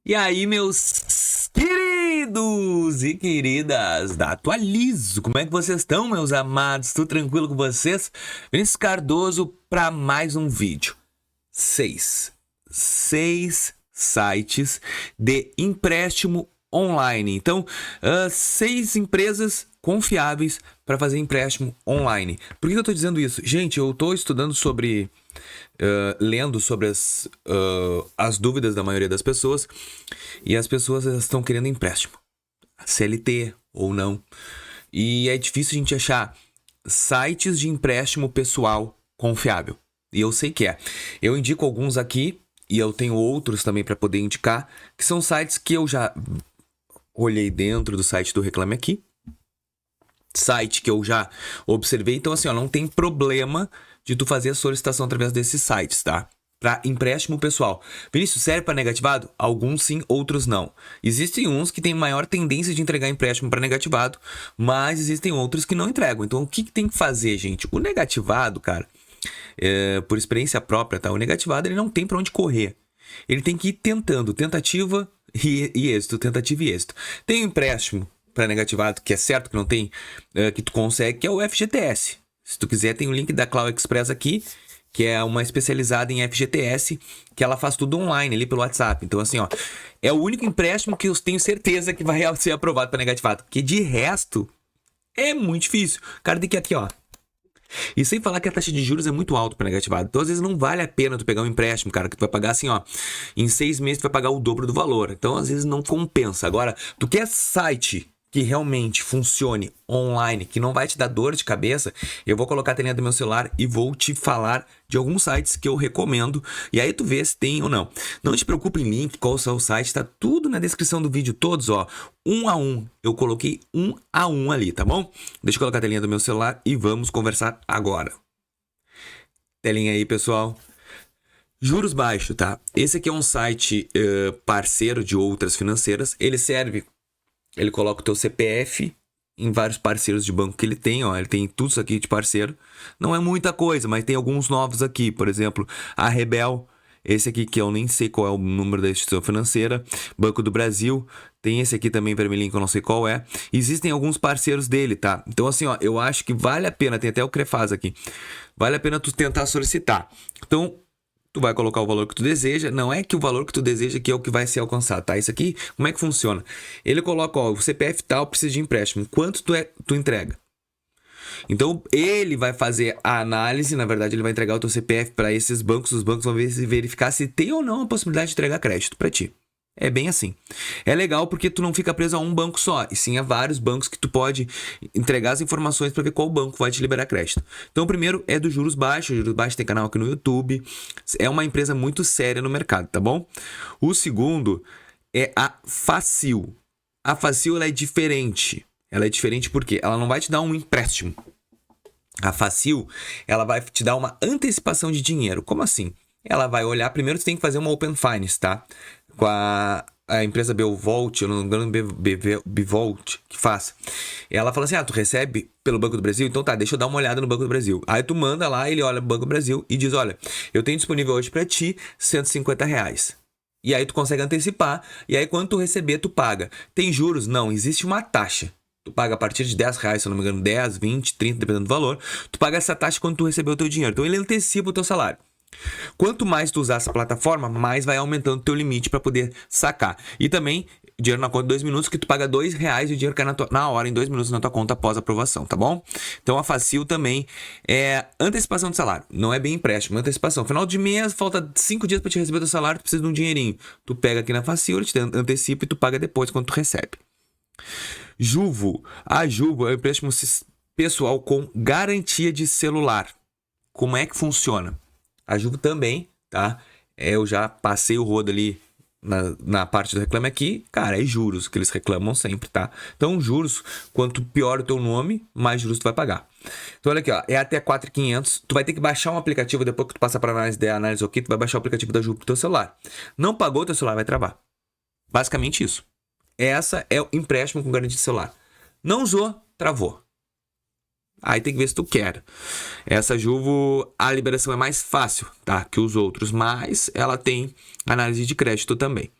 E aí, meus queridos e queridas da Atualizo, como é que vocês estão, meus amados? Tudo tranquilo com vocês? Vinícius Cardoso para mais um vídeo. Seis sites de empréstimo online. Então, 6 empresas confiáveis para fazer empréstimo online. Por que eu estou dizendo isso? Gente, eu estou estudando sobre... lendo sobre as dúvidas da maioria das pessoas, e as pessoas estão querendo empréstimo, CLT ou não, e é difícil a gente achar sites de empréstimo pessoal confiável, e eu sei que eu indico alguns aqui, e eu tenho outros também para poder indicar, que são sites que eu já olhei dentro do site do Reclame Aqui, site que eu já observei, então assim, não tem problema de tu fazer a solicitação através desses sites, tá? Para empréstimo pessoal. Vinícius, serve para negativado? Alguns sim, outros não. Existem uns que têm maior tendência de entregar empréstimo para negativado, mas existem outros que não entregam. Então, o que tem que fazer, gente? O negativado, cara, por experiência própria, tá? O negativado, ele não tem para onde correr. Ele tem que ir tentando, tentativa e êxito, tentativa e êxito. Tem um empréstimo para negativado, que é certo que não tem, que tu consegue, que é o FGTS. Se tu quiser, tem o link da Clau Express aqui, que é uma especializada em FGTS, que ela faz tudo online ali pelo WhatsApp. Então, assim, é o único empréstimo que eu tenho certeza que vai ser aprovado para negativado. Porque de resto, é muito difícil. Cara, tem que aqui, E sem falar que a taxa de juros é muito alta para negativado. Então, às vezes, não vale a pena tu pegar um empréstimo, cara, que tu vai pagar assim, em 6 meses tu vai pagar o dobro do valor. Então, às vezes, não compensa. Agora, tu quer site que realmente funcione online, que não vai te dar dor de cabeça, eu vou colocar a telinha do meu celular e vou te falar de alguns sites que eu recomendo, e aí tu vê se tem ou não. Não te preocupe em link, qual é o site, tá tudo na descrição do vídeo, todos, um a um. Eu coloquei 1 a 1 ali, tá bom? Deixa eu colocar a telinha do meu celular e vamos conversar agora. Telinha aí, pessoal. Juros baixos, tá? Esse aqui é um site parceiro de outras financeiras, ele coloca o teu CPF em vários parceiros de banco que ele tem, ele tem tudo isso aqui de parceiro. Não é muita coisa, mas tem alguns novos aqui, por exemplo, a Rebel, esse aqui que eu nem sei qual é o número da instituição financeira, Banco do Brasil, tem esse aqui também vermelhinho que eu não sei qual é. Existem alguns parceiros dele, tá? Então assim, eu acho que vale a pena, tem até o Crefaz aqui, vale a pena tu tentar solicitar. Então, tu vai colocar o valor que tu deseja, não é que o valor que tu deseja que é o que vai ser alcançado, tá? Isso aqui, como é que funciona? Ele coloca, o CPF tal precisa de empréstimo, quanto tu entrega? Então, ele vai fazer a análise, na verdade, ele vai entregar o teu CPF para esses bancos, os bancos vão verificar se tem ou não a possibilidade de entregar crédito para ti. É bem assim. É legal porque tu não fica preso a um banco só, e sim a vários bancos que tu pode entregar as informações para ver qual banco vai te liberar crédito. Então, o primeiro é do Juros Baixos. O Juros Baixos tem canal aqui no YouTube. É uma empresa muito séria no mercado, tá bom? O segundo é a Facil. A Facil, ela é diferente. Ela é diferente porque ela não vai te dar um empréstimo. A Facil, ela vai te dar uma antecipação de dinheiro. Como assim? Ela vai olhar, primeiro tu tem que fazer uma Open Finance, tá? Com a empresa Belvolt, eu não me engano, Bivolt, que faz. Ela fala assim, tu recebe pelo Banco do Brasil? Então tá, deixa eu dar uma olhada no Banco do Brasil. Aí tu manda lá, ele olha no Banco do Brasil e diz, olha, eu tenho disponível hoje pra ti R$150. E aí tu consegue antecipar, e aí quando tu receber, tu paga. Tem juros? Não, existe uma taxa. Tu paga a partir de R$10, se eu não me engano, 10, 20, 30, dependendo do valor. Tu paga essa taxa quando tu receber o teu dinheiro. Então ele antecipa o teu salário. Quanto mais tu usar essa plataforma, mais vai aumentando o teu limite para poder sacar. E também, dinheiro na conta em 2 minutos, que tu paga R$2 e o dinheiro cai na hora, em 2 minutos na tua conta após a aprovação, tá bom? Então a Facil também é antecipação de salário. Não é bem empréstimo, é antecipação. Final de mês, falta 5 dias para te receber o teu salário, tu precisa de um dinheirinho. Tu pega aqui na Facil, ele te antecipa e tu paga depois quando tu recebe. Juvo. A Juvo é um empréstimo pessoal com garantia de celular. Como é que funciona? A Juvo também, tá? Eu já passei o rodo ali na parte do Reclame Aqui. Cara, é juros que eles reclamam sempre, tá? Então, juros, quanto pior o teu nome, mais juros tu vai pagar. Então, olha aqui, é até 4.500. Tu vai ter que baixar um aplicativo, depois que tu passar para análise aqui, tu vai baixar o aplicativo da Juvo pro teu celular. Não pagou, teu celular vai travar. Basicamente isso. Essa é o empréstimo com garantia de celular. Não usou, travou. Aí tem que ver se tu quer. Essa Juvo, a liberação é mais fácil, tá? Que os outros, mas ela tem análise de crédito também.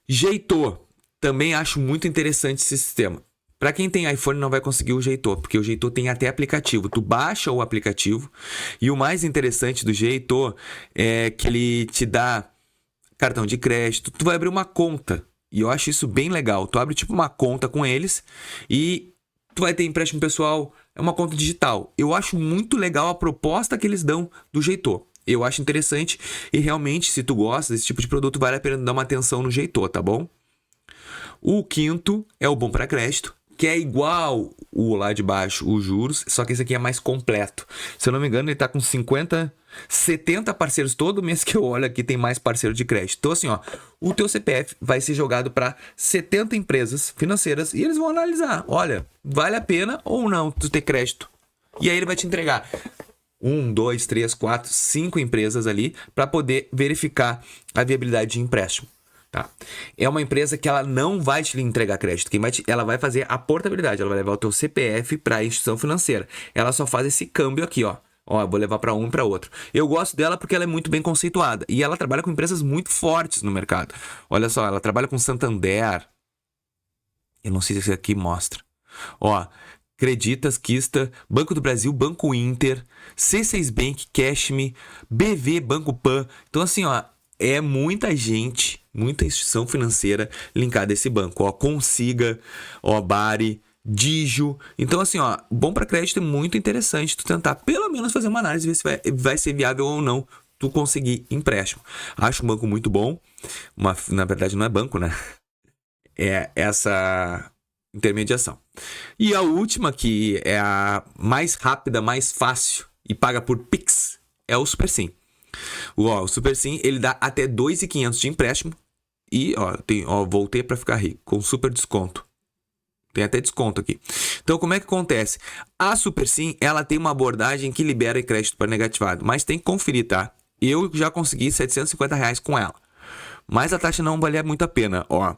Jeitor, também acho muito interessante esse sistema. Para quem tem iPhone não vai conseguir o Jeitor, porque o Jeitor tem até aplicativo. Tu baixa o aplicativo e o mais interessante do Jeitor é que ele te dá cartão de crédito. Tu vai abrir uma conta e eu acho isso bem legal. Tu abre tipo uma conta com eles e tu vai ter empréstimo pessoal, é uma conta digital. Eu acho muito legal a proposta que eles dão do Jeitor. Eu acho interessante e realmente, se tu gosta desse tipo de produto, vale a pena dar uma atenção no Jeitor, tá bom? O quinto é o Bom para Crédito, que é igual o lá de baixo, os juros, só que esse aqui é mais completo. Se eu não me engano, ele tá com 70 parceiros. Todo mês que eu olho aqui tem mais parceiro de crédito. Então assim, ó, o teu CPF vai ser jogado para 70 empresas financeiras e eles vão analisar, olha, vale a pena ou não tu ter crédito. E aí ele vai te entregar 1, 2, 3, 4, 5 empresas ali para poder verificar a viabilidade de empréstimo. Tá. É uma empresa que ela não vai te entregar crédito. Ela vai fazer a portabilidade. Ela vai levar o teu CPF para a instituição financeira. Ela só faz esse câmbio aqui, ó. Ó, vou levar para um e para outro. Eu gosto dela porque ela é muito bem conceituada. E ela trabalha com empresas muito fortes no mercado. Olha só, ela trabalha com Santander. Eu não sei se esse aqui mostra. Ó, Creditas, Kista, Banco do Brasil, Banco Inter, C6 Bank, Cashme, BV, Banco Pan. Então assim, ó, é muita gente, muita instituição financeira linkada a esse banco. Ó, Consiga, ó, Bari, Digio. Então, assim, ó, Bom para Crédito é muito interessante tu tentar pelo menos fazer uma análise, ver se vai ser viável ou não tu conseguir empréstimo. Acho um banco muito bom. Na verdade, não é banco, né? É essa intermediação. E a última, que é a mais rápida, mais fácil e paga por Pix, é o SuperSim. O SuperSim, ele dá até 2.500 de empréstimo e, voltei para ficar rico, com super desconto. Tem até desconto aqui. Então, como é que acontece? A SuperSim, ela tem uma abordagem que libera crédito para negativado, mas tem que conferir, tá? Eu já consegui R$750 com ela, mas a taxa não valia muito a pena, ó.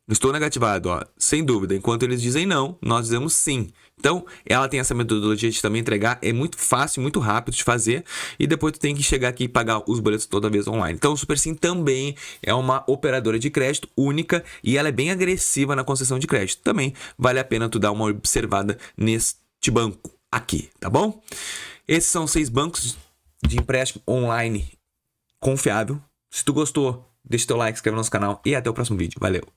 Estou negativado, ó, sem dúvida. Enquanto eles dizem não, nós dizemos sim. Então, ela tem essa metodologia de também entregar. É muito fácil, muito rápido de fazer. E depois tu tem que chegar aqui e pagar os boletos toda vez online. Então, o SuperSim também é uma operadora de crédito única e ela é bem agressiva na concessão de crédito. Também vale a pena tu dar uma observada neste banco aqui, tá bom? Esses são 6 bancos de empréstimo online confiável. Se tu gostou, deixa teu like, inscreve no nosso canal e até o próximo vídeo. Valeu!